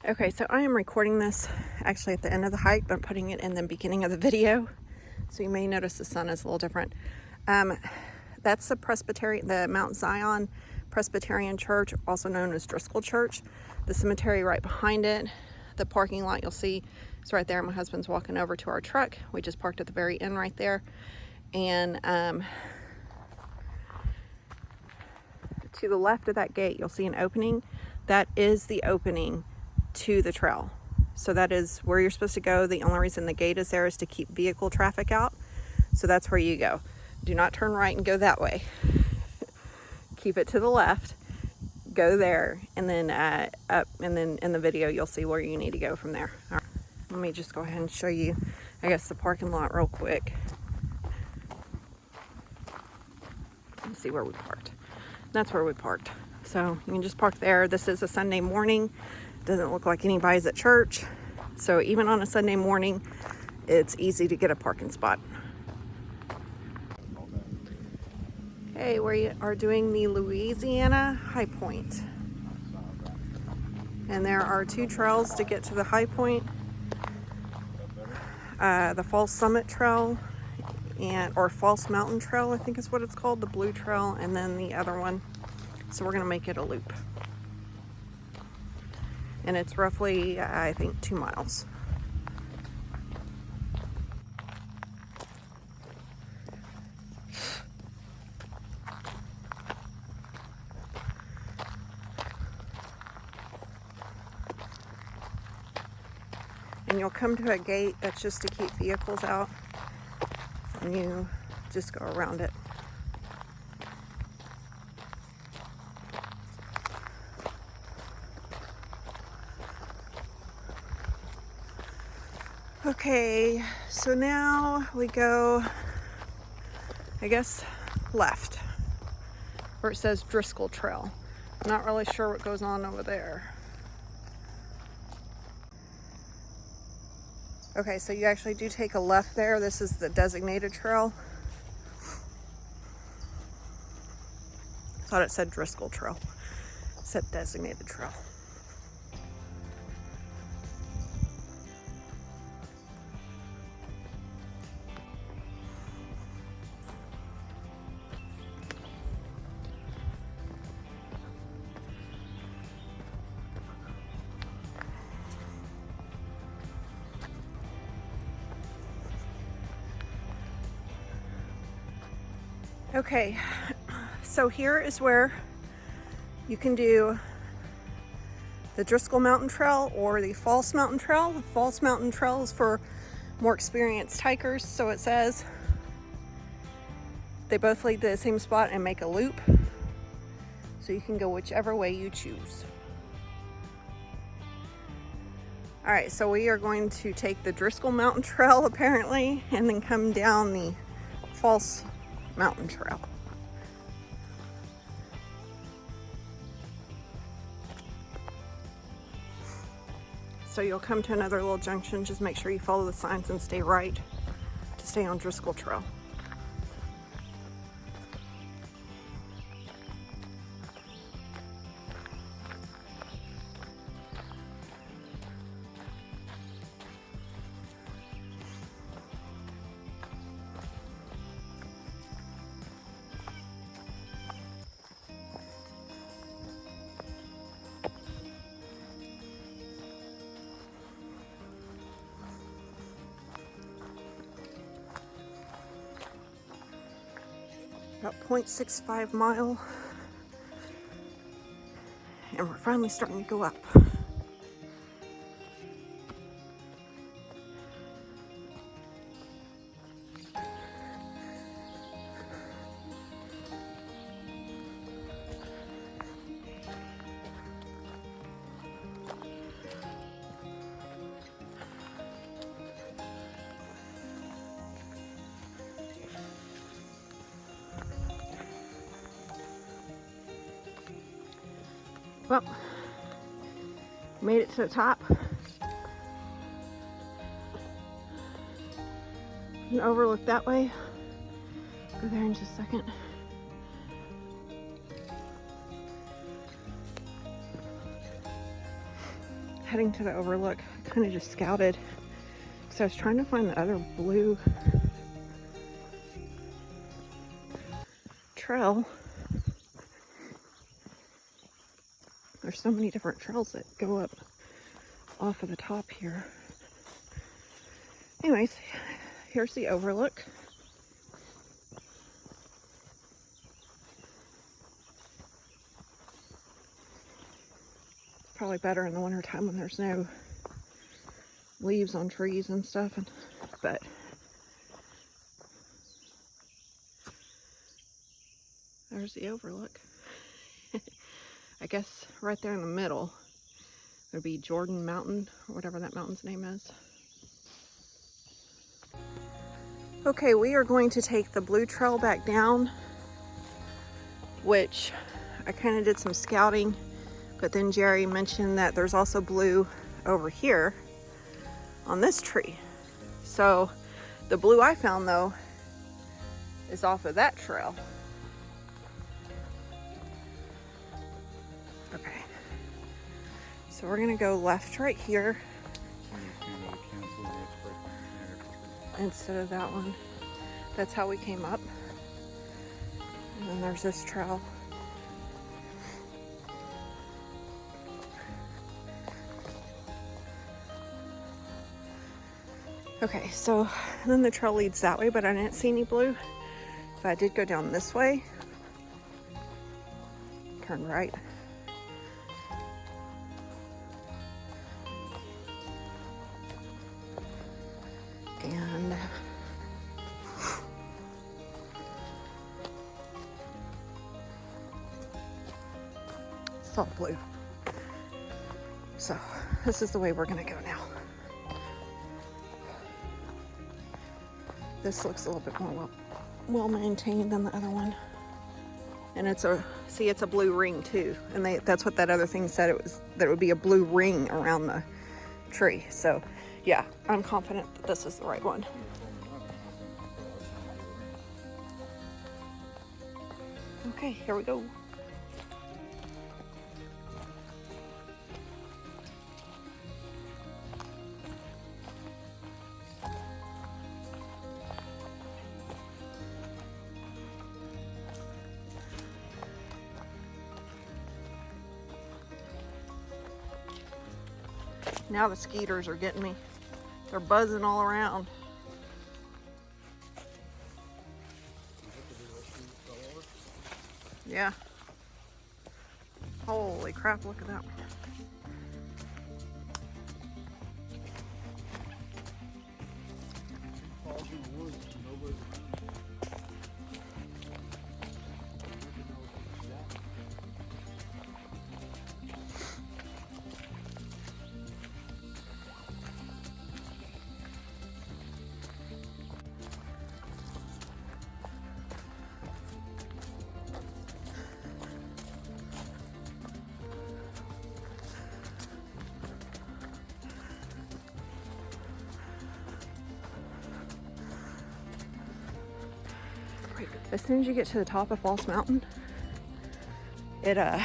Okay, so I am recording this actually at the end of the hike, but putting it in the beginning of the video. So you may notice the sun is a little different. That's the Mount Zion Presbyterian Church, also known as Driskill Church. The cemetery right behind it, the parking lot you'll see is right there. My husband's walking over to our truck. We just parked at the very end right there. And to the left of that gate, you'll see an opening. That is the opening to the trail. So that is where you're supposed to go. The only reason the gate is there is to keep vehicle traffic out. So that's where you go. Do not turn right and go that way. Keep it to the left, go there, and then up, and then in the video you'll see where you need to go from there. All right. Let me just go ahead and show you, I guess, the parking lot real quick. Let's see where we parked. That's where we parked. So you can just park there. This is a Sunday morning. Doesn't look like anybody's at church. So even on a Sunday morning, it's easy to get a parking spot. Okay, we are doing the Louisiana high point. And there are two trails to get to the high point. The False Summit Trail, or False Mountain Trail, I think is what it's called, the blue trail, and then the other one. So we're gonna make it a loop. And it's roughly, I think, 2 miles. And you'll come to a gate that's just to keep vehicles out, and you just go around it. Okay, so now we go, I guess, left, where it says Driskill Trail. I'm not really sure what goes on over there. Okay, so you actually do take a left there. This is the designated trail. Thought it said Driskill Trail. It said designated trail. Okay, so here is where you can do the Driskill Mountain Trail or the False Mountain Trail. The False Mountain Trail is for more experienced hikers, so it says they both lead to the same spot and make a loop, so you can go whichever way you choose. All right, so we are going to take the Driskill Mountain Trail apparently, and then come down the False Mountain Trail. So you'll come to another little junction. Just make sure you follow the signs and stay right to stay on Driskill Trail. About 0.65 mile, and we're finally starting to go up. Well, made it to the top. An overlook that way. Go there in just a second. heading to the overlook. Kind of just scouted because I was trying to find the other blue trail. There's so many different trails that go up off of the top here. Anyways, here's the overlook. Probably better in the winter time when there's no leaves on trees and stuff, but there's the overlook. I guess right there in the middle would be Jordan Mountain, or whatever that mountain's name is. Okay, we are going to take the blue trail back down, which I kind of did some scouting, but then Jerry mentioned that there's also blue over here on this tree. So the blue I found though is off of that trail. Okay, so we're gonna go left right here instead of that one. That's how we came up. And then there's this trail. Okay, so then the trail leads that way, but I didn't see any blue. So I did go down this way. Turn right. And it's all blue. So this is the way we're gonna go now. This looks a little bit more well maintained than the other one. And it's a blue ring too. And that's what that other thing said, that it would be a blue ring around the tree. So yeah, I'm confident that this is the right one. Okay, here we go. Now the skeeters are getting me. They're buzzing all around. Yeah. Holy crap, look at that one. As soon as you get to the top of False Mountain, the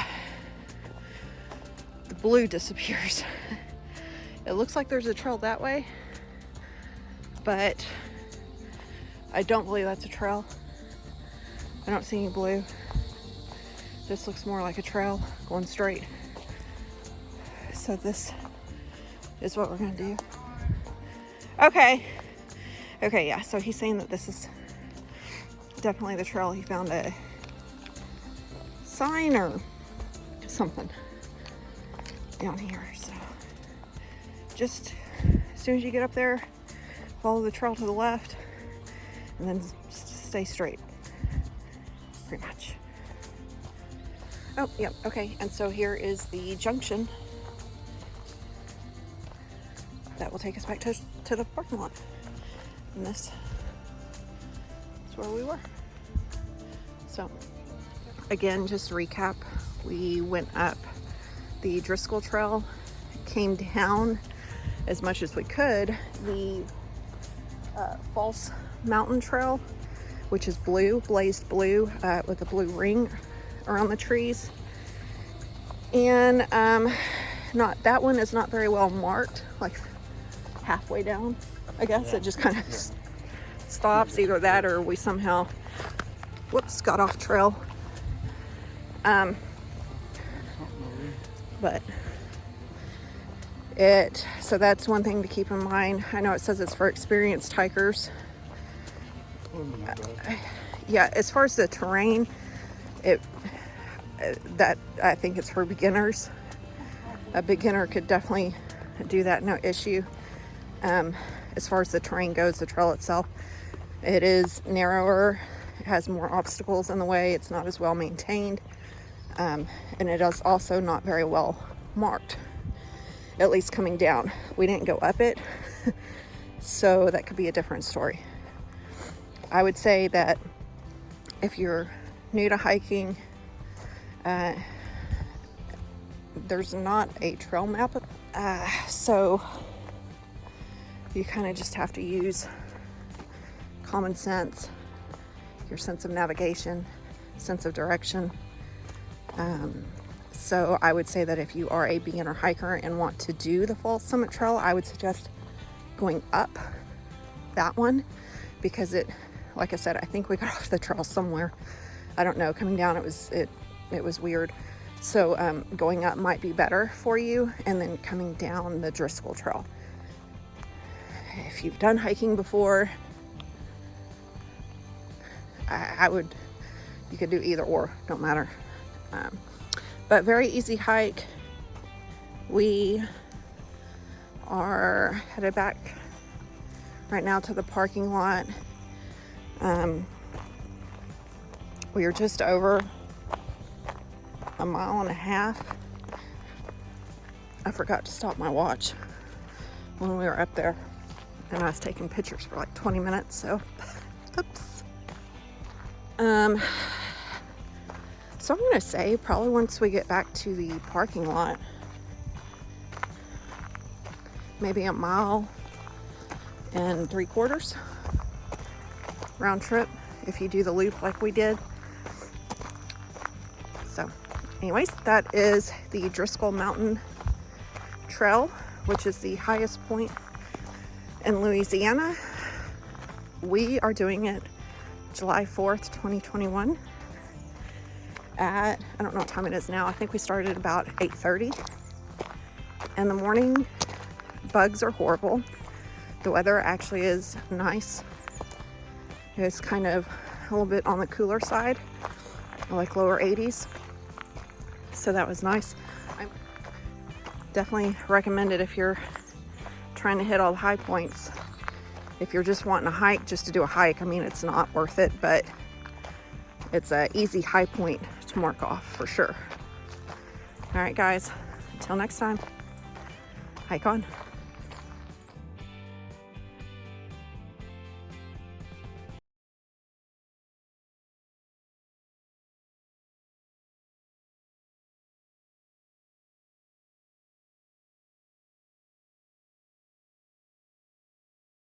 blue disappears. It looks like there's a trail that way, but I don't believe that's a trail. I don't see any blue. This looks more like a trail going straight. So this is what we're gonna do. Okay, yeah, so he's saying that this is definitely the trail. He found a sign or something down here. So just as soon as you get up there, follow the trail to the left and then stay straight, pretty much. Oh, yep, okay. And so here is the junction that will take us back to the parking lot. And this is where we were. So again, just to recap, we went up the Driskill trail, came down as much as we could the False Mountain trail, which is blue, blazed blue, with a blue ring around the trees. And not, that one is not very well marked, like halfway down, I guess. It just kind of stops, either that or we somehow, whoops, got off trail. But so that's one thing to keep in mind. I know it says it's for experienced hikers. Yeah, as far as the terrain, that I think it's for beginners. A beginner could definitely do that, no issue. As far as the terrain goes, the trail itself, it is narrower, it has more obstacles in the way, it's not as well maintained, and it is also not very well marked, at least coming down. We didn't go up it, so that could be a different story. I would say that if you're new to hiking, there's not a trail map, so you kind of just have to use common sense, your sense of navigation, sense of direction. So I would say that if you are a beginner hiker and want to do the Falls Summit Trail, I would suggest going up that one, because it, like I said, I think we got off the trail somewhere. I don't know, coming down it was weird. So going up might be better for you, and then coming down the Driskill Trail. If you've done hiking before, you could do either or, don't matter. But very easy hike. We are headed back right now to the parking lot. We are just over a mile and a half. I forgot to stop my watch when we were up there, and I was taking pictures for like 20 minutes, so oops. So I'm gonna say probably once we get back to the parking lot, maybe a mile and 3/4 round trip if you do the loop like we did. So anyways, that is the Driskill Mountain Trail, which is the highest point in Louisiana. We are doing it July 4th, 2021 at, I don't know what time it is now. I think we started about 8:30 in the morning. Bugs are horrible. The weather actually is nice. It's kind of a little bit on the cooler side, like lower 80s. So that was nice. I definitely recommend it if you're trying to hit all the high points. If you're just wanting a hike, just to do a hike, I mean, it's not worth it, but it's an easy high point to mark off for sure. All right, guys, until next time, hike on.